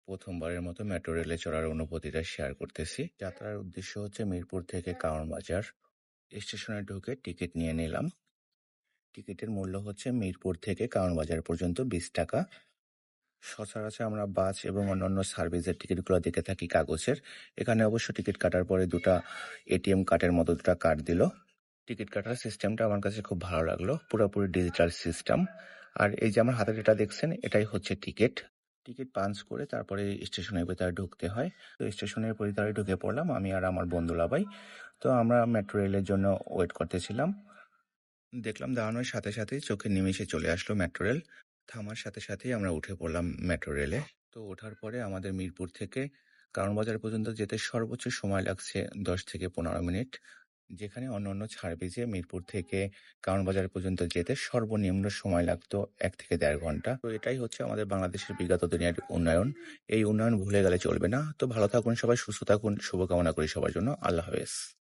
প্রথমবারের মতো মেট্রো রেলে চড়ার অনুভূতিটা শেয়ার করতেছি। যাত্রার উদ্দেশ্য হচ্ছে মিরপুর থেকে কারওয়ান বাজার। স্টেশনে ঢুকে টিকিট নিয়ে নিলাম। টিকিটের মূল্য হচ্ছে মিরপুর থেকে কারওয়ান বাজার পর্যন্ত 20 টাকা। সচরাচর আমরা বাস এবং অন্যান্য সার্ভিসের টিকিটগুলো দেখে থাকি কাগজের। এখানে অবশ্য টিকিট কাটার পরে দুটা এটিএম কার্ডের মতো দুটা কার্ড দিল। টিকিট কাটার সিস্টেমটা আমার কাছে খুব ভালো লাগলো, পুরোপুরি ডিজিটাল সিস্টেম। আর এই যে আমার হাতে যেটা দেখছেন, এটাই হচ্ছে টিকিট। টিকিট পাঞ্চ করে তারপরে স্টেশনের ভেতরে ঢুকতে হয়। তো স্টেশনের ভিতরে ঢুকে পড়লাম আমি আর আমার বন্ধু লাবাই। তো আমরা মেট্রো রেলের জন্য ওয়েট করতেছিলাম। দেখলাম দাঁড়ানোর সাথে সাথেই চোখের নিমেষে চলে আসলো মেট্রো রেল। থামার সাথে সাথেই আমরা উঠে পড়লাম মেট্রো রেলে। তো ওঠার পরে আমাদের মিরপুর থেকে কারওয়ান বাজার পর্যন্ত যেতে সর্বোচ্চ সময় লাগছে 10 থেকে 15 মিনিট। যেখানে অন্যান্য সার্ভিসে মিরপুর থেকে কারওয়ান বাজার পর্যন্ত যেতে সর্বনিম্ন সময় লাগতো 1 থেকে 1.5 ঘন্টা। তো এটাই হচ্ছে আমাদের বাংলাদেশের বিগত দিনের উন্নয়ন। এই উন্নয়ন ভুলে গেলে চলবে না। তো ভালো থাকুন সবাই, সুস্থ থাকুন, শুভকামনা করি সবার জন্য। আল্লাহ হাফেজ।